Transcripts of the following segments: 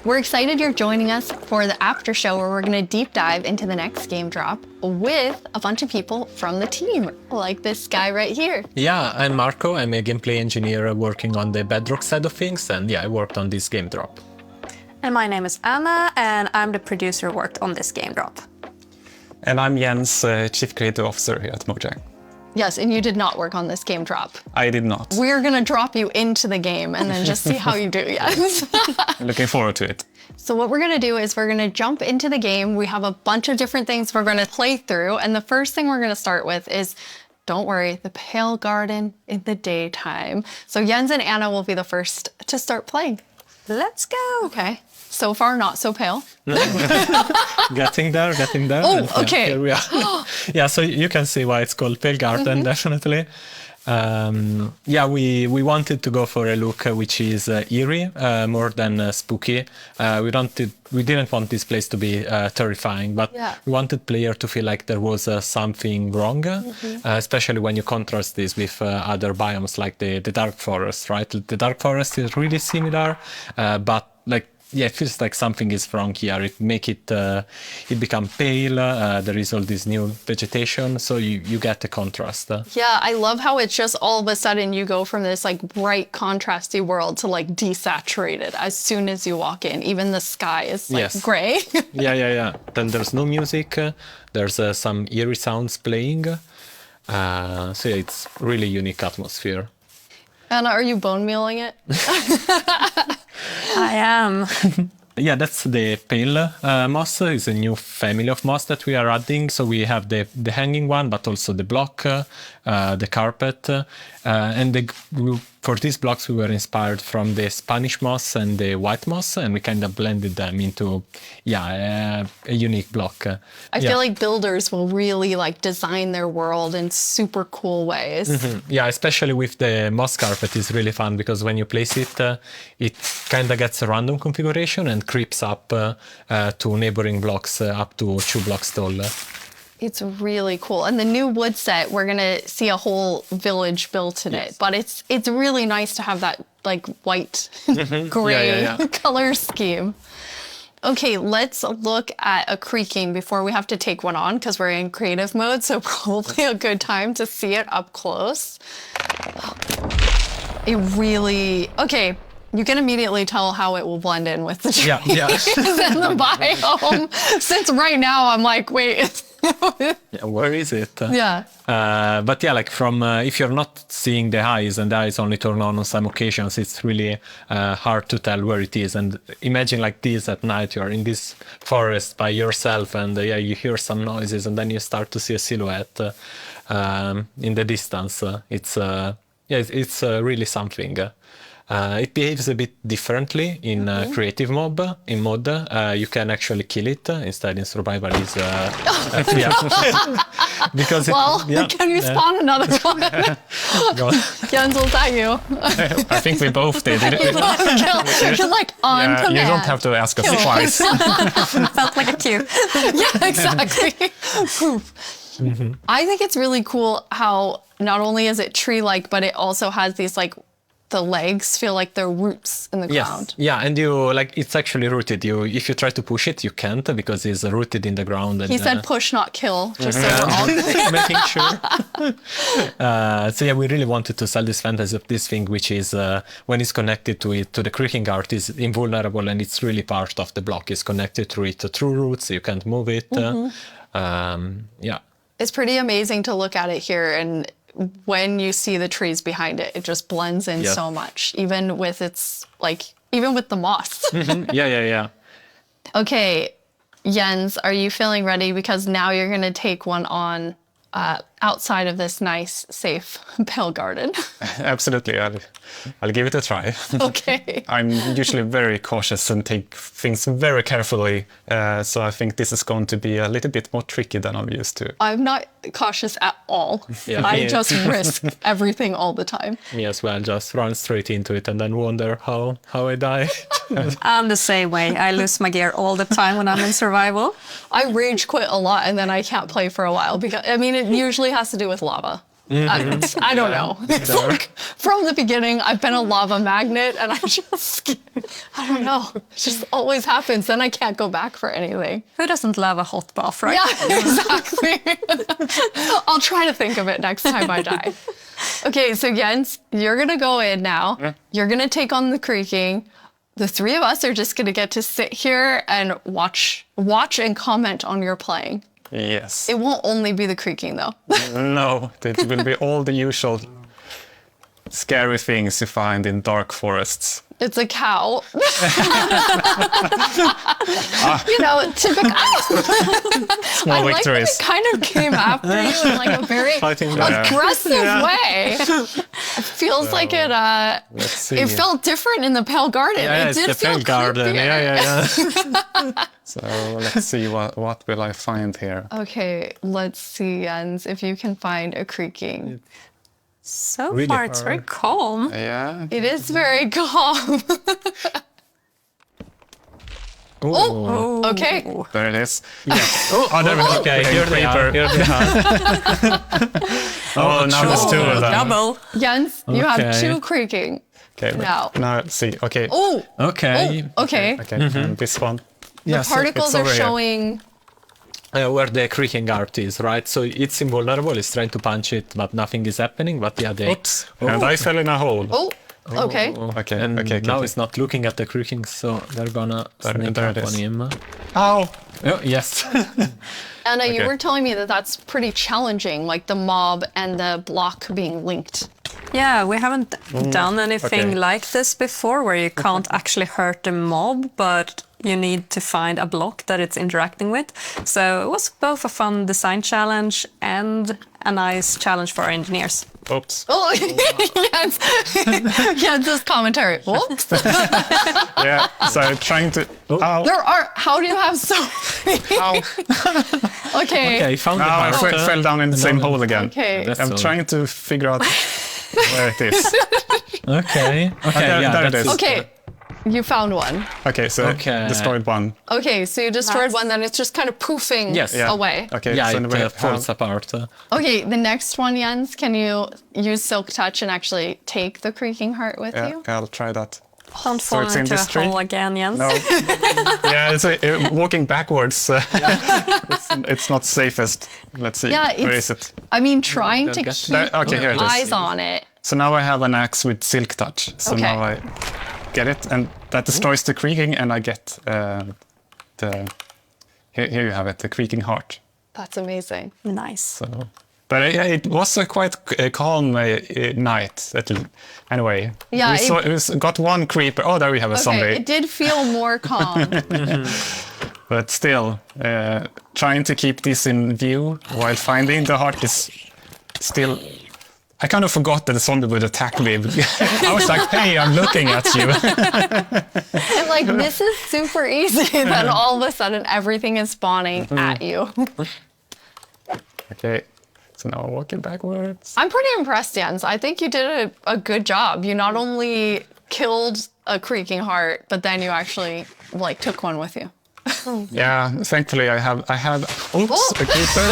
We're excited you're joining us for the after show where we're going to deep dive into the next game drop with a bunch of people from the team, like this guy right here. Yeah, I'm Marco. I'm a gameplay engineer working on the Bedrock side of things, and yeah, I worked on this game drop. And my name is Anna, and I'm the producer who worked on this game drop. And I'm Jens, Chief Creative Officer here at Mojang. Yes, and you did not work on this game drop. I did not. We're going to drop you into the game and then just see how you do, yes. Looking forward to it. So what we're going to do is we're going to jump into the game. We have a bunch of different things we're going to play through. And the first thing we're going to start with is, don't worry, the Pale Garden in the daytime. So Jens and Anna will be the first to start playing. Let's go. Okay. So far, not so pale. Getting there. Oh, okay. Here we are. Yeah, so you can see why it's called Pale Garden, definitely. We wanted to go for a look which is eerie, more than spooky. We didn't want this place to be terrifying, but we wanted player to feel like there was something wrong, especially when you contrast this with other biomes like the dark forest, right? The dark forest is really similar, but it feels like something is wrong here. It become pale. There is all this new vegetation, so you get the contrast. Yeah, I love how it's just all of a sudden you go from this like bright, contrasty world to like desaturated as soon as you walk in. Even the sky is like gray. Yeah. Then there's no music. There's some eerie sounds playing. It's really unique atmosphere. Anna, are you bone mealing it? I am. Yeah, that's the pale moss. It's a new family of moss that we are adding. So we have the hanging one, but also the block, the carpet. For these blocks, we were inspired from the Spanish moss and the white moss, and we kind of blended them into, a unique block. I feel like builders will really like design their world in super cool ways. Mm-hmm. Yeah, especially with the moss carpet is really fun because when you place it, it kind of gets a random configuration and creeps up to neighboring blocks up to 2 blocks tall. It's really cool. And the new wood set, we're going to see a whole village built in it. But it's really nice to have that like white, gray color scheme. Okay, let's look at a creaking before we have to take one on because we're in creative mode. So probably a good time to see it up close. Okay. You can immediately tell how it will blend in with the trees and the biome. Since right now I'm like, wait. Where is it? Yeah. From if you're not seeing the eyes and the eyes only turn on some occasions, it's really hard to tell where it is. And imagine like this at night, you're in this forest by yourself and you hear some noises and then you start to see a silhouette in the distance. It's really something. It behaves a bit differently in creative mode. You can actually kill it. Instead, in survival, because can you spawn another one? Jens, was that you? I think we both did. You're like on command. You don't have to ask us twice. Felt like a cue. Yeah, exactly. I think it's really cool how not only is it tree-like, but it also has these like the legs feel like they're roots in the ground. Yeah, and it's actually rooted. You try to push it, you can't because it's rooted in the ground. And, he said push, not kill, just so we're all making sure. We really wanted to sell this fantasy of this thing, which is when it's connected to the creaking art, is invulnerable and it's really part of the block. It's connected to it through roots. You can't move it. It's pretty amazing to look at it here and. When you see the trees behind it, it just blends in so much, even with the moss. Yeah. Okay, Jens, are you feeling ready? Because now you're going to take one on outside of this nice, safe Pale Garden. Absolutely. I'll give it a try. Okay. I'm usually very cautious and take things very carefully. So I think this is going to be a little bit more tricky than I'm used to. I'm not cautious at all. I just risk everything all the time. Me as well. Just run straight into it and then wonder how I die. I'm the same way. I lose my gear all the time when I'm in survival. I rage quit a lot and then I can't play for a while because, it usually has to do with lava. I don't know. It's like from the beginning, I've been a lava magnet, and I don't know. It just always happens. Then I can't go back for anything. Who doesn't love a hot bath, right? Yeah, exactly. I'll try to think of it next time I die. Okay, so Jens, you're going to go in now. You're going to take on the creaking. The three of us are just going to get to sit here and watch and comment on your playing. Yes. It won't only be the creaking, though. No, it will be all the usual scary things you find in dark forests. It's a cow. You know, typical. Small I victories. like that it kind of came after you in like a very aggressive way. It feels like it. Let's see. It felt different in the Pale Garden. Yeah, it it's did the feel Pale Garden. creepier. Yeah. So let's see what will I find here. Okay, let's see, Jens, if you can find a creaking. So Really far, it's very calm. Yeah. It is very calm. Oh, okay. There it is. Yes. Oh, there we go. Okay, here they are. Here they are. Oh, now there's two of them. Double. Jens, you have Okay. two creaking. Okay. Now. Now let's see. Okay. Oh, Okay. okay. Okay. And this one. Yeah, The particles it's are over here. showing. where the creaking art is, right? So it's invulnerable. It's trying to punch it, but nothing is happening. But yeah, they. Oops. And I fell in a hole. Oh, okay. Okay. And okay. now it's not looking at the creaking, so they're gonna sneak there up it on is. him. Ow. Oh, yes. Anna, you Okay. were telling me that that's pretty challenging, like the mob and the block being linked. Yeah, we haven't done anything okay. like this before where you can't actually hurt the mob, but you need to find a block that it's interacting with. So it was both a fun design challenge and a nice challenge for our engineers. Oops. Oh, Jens, Jens's commentary. Whoops. Yeah. So trying to. Ow. There are. How do you have so many? Ow. Okay. Okay, found the Now I heart. fell down in the same hole again. Okay. That's I'm all. trying to figure out where it is. Okay. Okay. there- yeah, there it that's is. Okay. You found one. Okay. So Okay. destroyed one. Okay, so you destroyed Nice. one, then it's just kind of poofing Yes. Yeah. away. Okay. Yeah, so it we falls have- apart. Okay, the next one, Jens, can you use Silk Touch and actually take the creaking heart with Yeah. you? Okay, I'll try that. Don't fall it's in into this a tree? hole again, Jens. No. Yeah, it's walking backwards. It's not safest. Let's see. Yeah, Where it's- is it? I mean, trying to There- keep There- okay, here it is. eyes on it. So now I have an axe with silk touch. So Okay. now I get it, and that destroys the creaking, and I get the. Here you have it, the creaking heart. That's amazing. Nice. So, but it was a quite calm night. Anyway, Yeah, we got one creeper. Oh, there we have a Okay, zombie. it did feel more calm. But still, trying to keep this in view while finding the heart is still. I kind of forgot that the zombie would attack me. I was like, "Hey, I'm looking at you." And like, this is super easy. Then all of a sudden, everything is spawning at you. Okay, so now I'm walking backwards. I'm pretty impressed, Jens. I think you did a good job. You not only killed a creaking heart, but then you actually like took one with you. Yeah, thankfully I have. Oops, a creeper.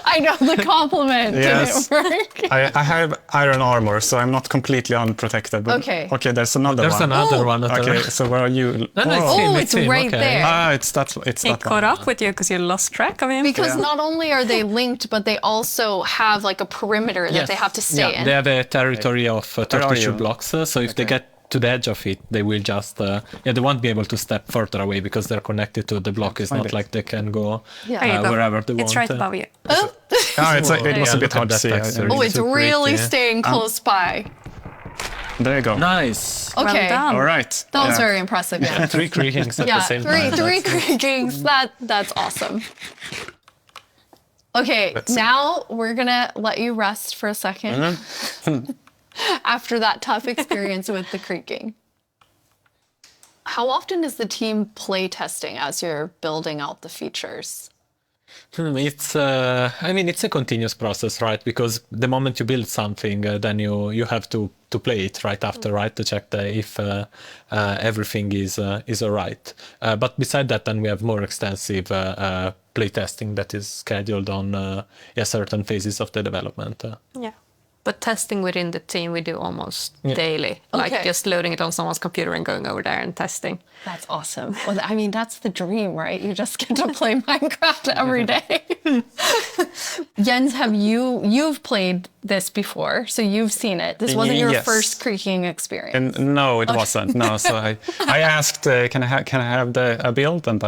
I know the compliment Yes. didn't work. I have iron armor, so I'm not completely unprotected. But Okay. Okay, there's another There's one. another Oh. one. At Okay, the... so where are you? No, it's Oh. him, Oh, it's him. right Okay. there. Ah, it's that. It's He that caught one. up with you because you lost track of him. Because not only are they linked, but they also have like a perimeter that Yes. they have to stay in. They have a territory of are 32 you? blocks, so if they get to the edge of it, they will just, they won't be able to step further away because they're connected to the block. It's Find not it. like they can go There you go. wherever they want. It's right above you. Oh, Ah, it was a Yeah, bit look hard at to see. that texture. oh, it's so really pretty. staying close by. There you go. Nice. Okay, Well done. All right. that was Yeah. very impressive. Yeah, 3 creakings at yeah, the same three time. three creakings. That's awesome. Okay, Let's see. now we're gonna let you rest for a second after that tough experience with the creaking. How often is the team play testing as you're building out the features? It's, I mean, it's a continuous process, right? Because the moment you build something, then you have to play it right after, right? To check if everything is all right. But beside that, then we have more extensive play testing that is scheduled on certain phases of the development. Yeah. But testing within the team we do almost daily, like just loading it on someone's computer and going over there and testing. That's awesome. Well, I mean, that's the dream, right? You just get to play Minecraft every day. Jens, you've played this before, so you've seen it. This wasn't your first creaking experience. And no, it wasn't. No, so I asked, can I have a build, and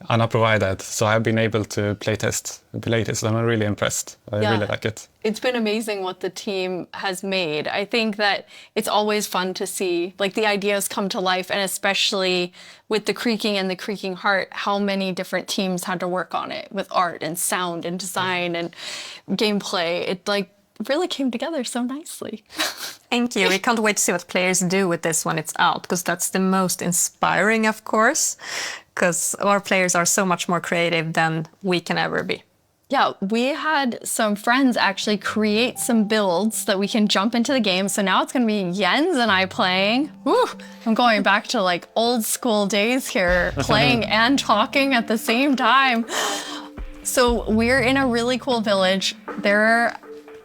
Anna provided, so I've been able to playtest, and I'm really impressed. I really like it. It's been amazing what the team has made. I think that it's always fun to see like the ideas come to life, and especially with the creaking and the creaking heart, how many different teams had to work on it with art and sound and design and gameplay. It like really came together so nicely. Thank you. We can't wait to see what players do with this when it's out, because that's the most inspiring, of course, because our players are so much more creative than we can ever be. Yeah, we had some friends actually create some builds that we can jump into the game. So now it's going to be Jens and I playing. Woo, I'm going back to like old school days here, playing and talking at the same time. So we're in a really cool village.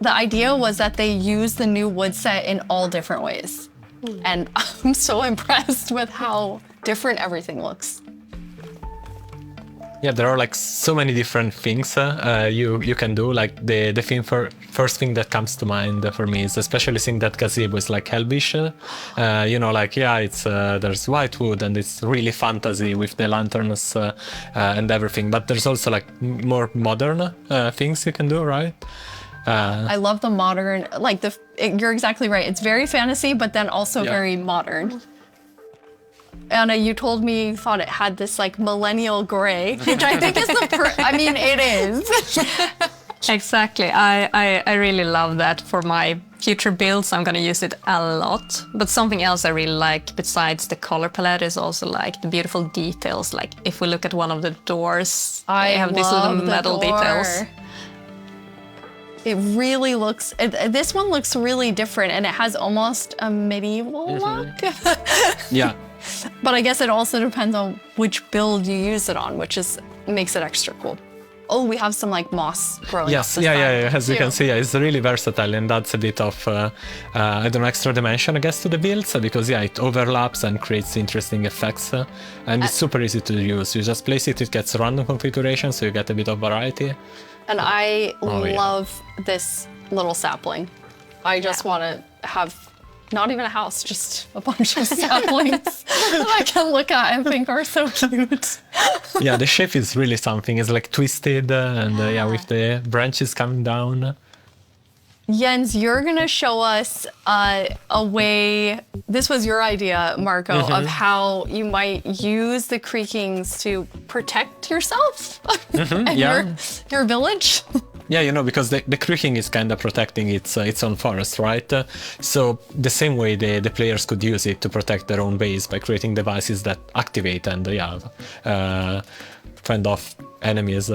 The idea was that they use the new wood set in all different ways. And I'm so impressed with how different everything looks. Yeah, there are like so many different things you can do. Like the first thing that comes to mind for me is especially seeing that gazebo is like Elvish. You know, like it's there's white wood and it's really fantasy with the lanterns and everything. But there's also like more modern things you can do, right? I love the modern, like you're exactly right. It's very fantasy, but then also very modern. Anna, you told me you thought it had this like millennial gray, which I think is I mean, it is. Exactly. I really love that. For my future builds, I'm going to use it a lot. But something else I really like besides the color palette is also like the beautiful details. Like if we look at one of the doors, they have these little metal details. It really looks, this one looks really different, and it has almost a medieval look. Yeah. But I guess it also depends on which build you use it on, which makes it extra cool. Oh, we have some like moss growing up Yes, this yeah. side, As you can see, it's really versatile, and adds a bit of, I don't know, extra dimension, I guess, to the builds, because it overlaps and creates interesting effects, and it's super easy to use. You just place it gets random configuration, so you get a bit of variety. And I love this little sapling. I just want to have not even a house, just a bunch of saplings that I can look at and think are so cute. Yeah, the shape is really something. It's like twisted and with the branches coming down. Jens, you're going to show us a way, this was your idea, Marco, of how you might use the creakings to protect yourself and your village. Yeah, because the creaking is kind of protecting its own forest, right? So the same way the players could use it to protect their own base by creating devices that activate and fend off enemies.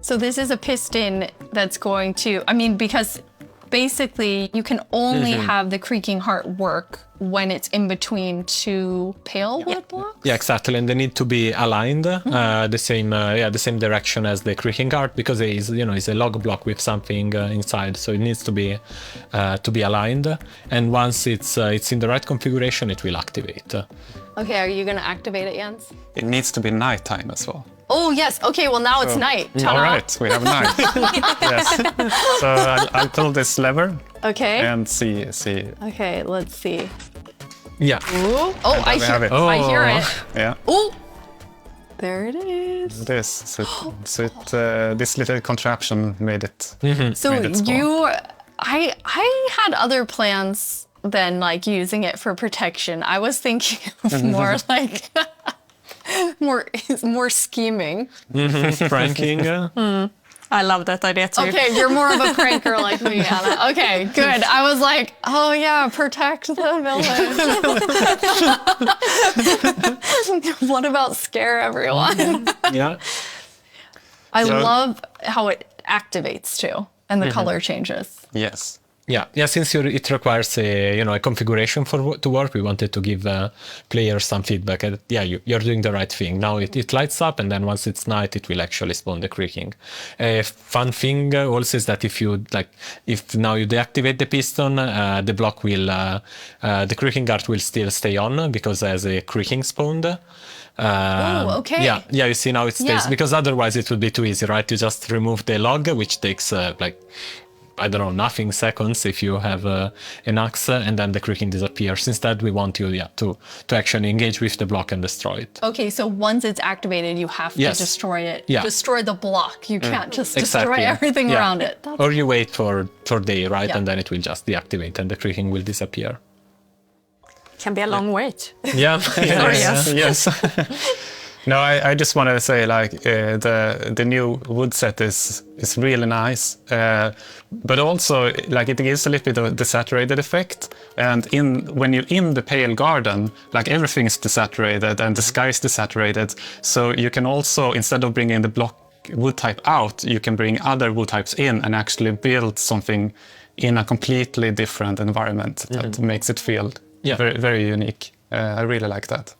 So this is a piston that's going to, because basically you can only have the creaking heart work when it's in between two pale wood blocks? Yeah, exactly, and they need to be aligned the same direction as the creaking heart, because it is, it's a log block with something inside, so it needs to be aligned. And once it's in the right configuration, it will activate. Okay, are you going to activate it, Jens? It needs to be nighttime as well. Oh, yes. Okay, well, now it's night. All right, we have night. Yes. So I'll pull this lever. Okay. And see. Okay, let's see. Yeah. Ooh. Oh, I hear it. I hear it. Yeah. Ooh. There it is. It is. So this little contraption made it. So I had other plans than like using it for protection. I was thinking of more like more scheming. Pranking. I love that idea too. Okay, you're more of a pranker like me, Anna. Okay, good. I was like, oh yeah, protect the village. What about scare everyone? Yeah. I love how it activates too, and the color changes. Yes. Yeah. Since it requires a configuration to work, we wanted to give players some feedback. And you're doing the right thing. Now it lights up, and then once it's night, it will actually spawn the creaking. A fun thing also is that if now you deactivate the piston, the block will the creaking art will still stay on because as a creaking spawned. Oh, okay. Yeah. You see now it stays because otherwise it would be too easy, right? To just remove the log, which takes I don't know, nothing seconds if you have an axe, and then the creaking disappears. Instead, we want you to actually engage with the block and destroy it. Okay, so once it's activated, you have to destroy it. Yeah. Destroy the block. You can't just destroy everything around it. Or you wait for day, right? And then it will just deactivate and the creaking will disappear. Can be a long wait. Yeah. Yes. No, I just want to say the new wood set is really nice, but also it gives a little bit of desaturated effect. And when you're in the pale garden, everything is desaturated and the sky is desaturated. So you can also, instead of bringing the block wood type out, you can bring other wood types in and actually build something in a completely different environment that makes it feel very, very unique. I really like that.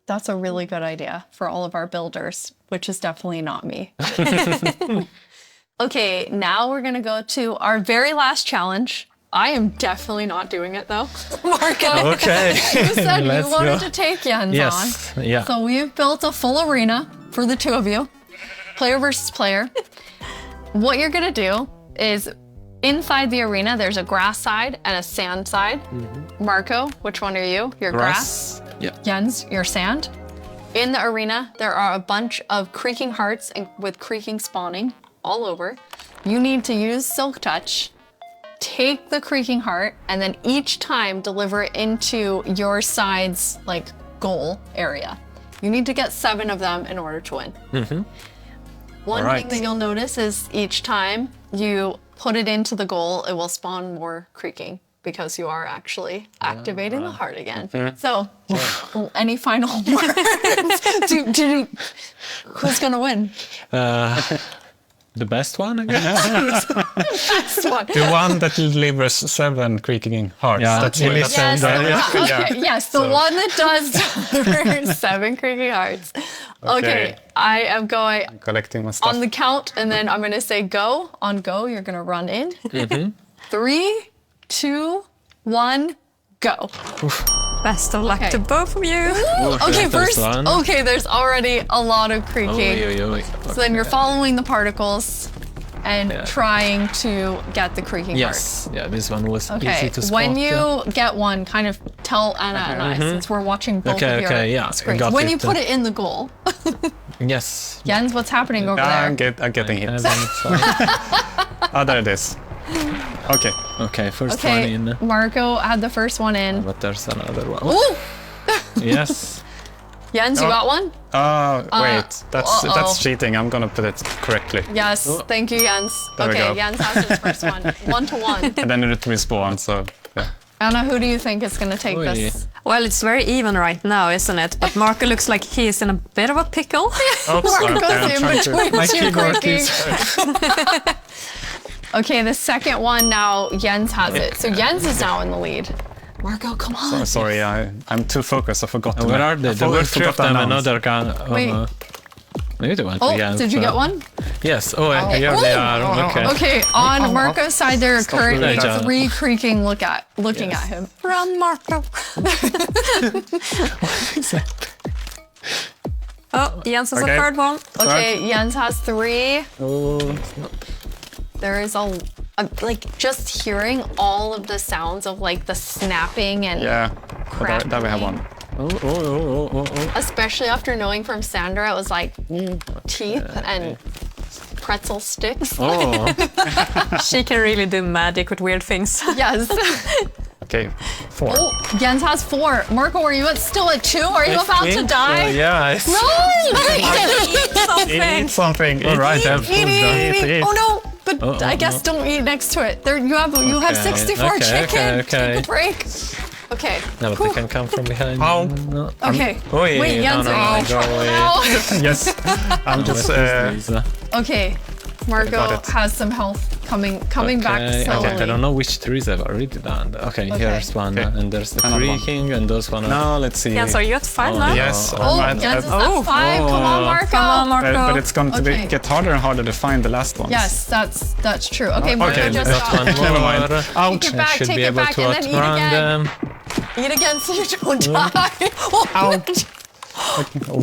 That's a really good idea for all of our builders, which is definitely not me. Okay, now we're going to go to our very last challenge. I am definitely not doing it though. Marco, Okay. you said you wanted to take Jens on. Yeah. So we've built a full arena for the two of you, player versus player. What you're going to do is inside the arena, there's a grass side and a sand side. Marco, which one are you? You're grass. Yeah. Jens, your sand. In the arena, there are a bunch of creaking hearts with creaking spawning all over. You need to use Silk Touch, take the creaking heart, and then each time deliver it into your side's goal area. You need to get 7 of them in order to win. One thing that you'll notice is each time you put it into the goal, it will spawn more creaking, because you are actually activating the heart again. So, any final words? Who's gonna win? The best one, I guess. Best one. The one that delivers 7 creaking hearts. Yeah. That's what Yes, the one that does deliver 7 creaking hearts. Okay, I am going collecting my stuff. on the count, and then I'm gonna say go. On go, you're gonna run in. 3, 2, 1, go. Best of luck to both of you. Okay, first, there's already a lot of creaking. So then you're following the particles and trying to get the creaking heart. Yeah, this one was easy to spot. When you get one, kind of tell Anna and I, since we're watching both of your screens. When you put it in the goal. Yes. Jens, what's happening over there? I'm getting hit. There it is. Okay, first one in. Marco had the first one in. But there's another one. Ooh! Yes. Jens, you got one? Wait, that's cheating. I'm gonna put it correctly. Yes, thank you, Jens. Okay, Jens has his first one. 1-1. And then it respawn, so yeah. Anna, who do you think is gonna take this? Well, it's very even right now, isn't it? But Marco looks like he's in a bit of a pickle. Marco's in between My two keyboard creaking. is. Okay, the second one now, Jens has it. So Jens is now in the lead. Marco, come on. Sorry, I'm too focused. I forgot. Where are they? There were 3 of them. Another gun. Wait. Maybe they went to Jens. Did you get one? Yes. Here they are. Okay. Okay, on Marco's side, there are currently 3 creaking looking at him. Run, Marco. Jens has a third one. Okay, Jens has 3. Oh. There is just hearing all of the sounds of the snapping and but there we have one. Especially after knowing from Sandra, it was teeth and pretzel sticks. She can really do magic with weird things. Yes. Okay, 4. Oh, Jens has 4. Marco, are you still at 2? Are you about to die? Yeah. No! Eat something. All right, eat. Oh no! But I guess don't eat next to it. You have 64 chicken. Take a break. Okay. No, but they can come from behind. Ow. No. Okay. Wait, Wait, Jens, no, are you in go trouble away. now? Yes, I'm just. Okay. Marco got it. has some health coming back slowly. Okay, I don't know which trees I've already done. Okay, here's one, and there's the Another one. creaking, and those one. No, let's see. Jens, are you at 5 now? Yes, Oh, I'm Jens is at, at 5. Come on, Marco. Come on, Marco. but it's going to Okay. get harder and harder to find the last ones. Yes, that's true. Okay, Marco Okay, just Got one got. more. Never mind. Ouch. Take it back, I should take be it able back, to and then eat outrun again. them. Eat again so you don't die. Oh,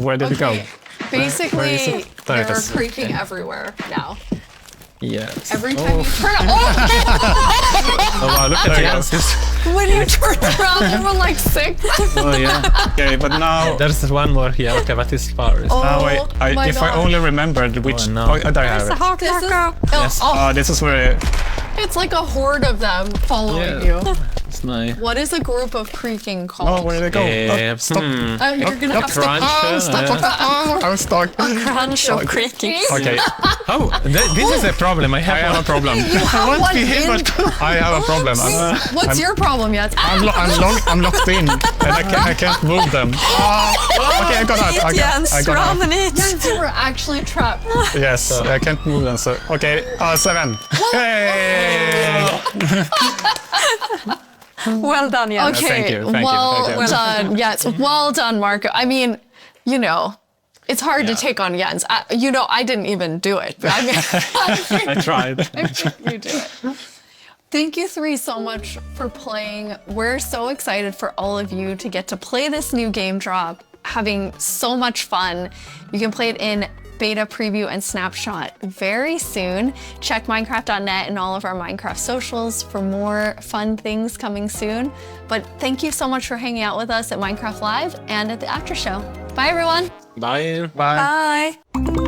Where did it go? Basically, There it they're is. creaking everywhere now. Yes. Every time you turn oh, Oh wow, look at There you Jens. when you turned around, they were like sick. Oh yeah. Okay, but now. There's one more here. Okay, but it's far. Oh, Now my if I God. only remembered which. Oh, no. Oh, there I have It's a it. hawk, This is, Marco. This is where. it's like a horde of them following you. It's my What is a group of creaking called? Oh, where did it go? stop. You're gonna have to Crunch. I'm stuck. Crunch of creaking. Okay, Oh, this is a problem. I I have a have problem. have one in. I have a problem. What's your problem yet? I'm locked in, and I can't move them. Okay, I got out. Jens, I got run out. and eat. You were actually trapped. Yes, I can't move them. So okay, 7. Hey! Well done, Jens. Okay, thank you, thank you, well thank you. done. Yes, well done, Marco. I mean, you know, it's hard to take on Jens. I didn't even do it. But I mean, I tried. you did it. Thank you 3 so much for playing. We're so excited for all of you to get to play this new game drop, having so much fun. You can play it in beta preview and snapshot very soon. Check Minecraft.net and all of our Minecraft socials for more fun things coming soon. But thank you so much for hanging out with us at Minecraft Live and at the after show. Bye everyone. Bye. Bye. Bye.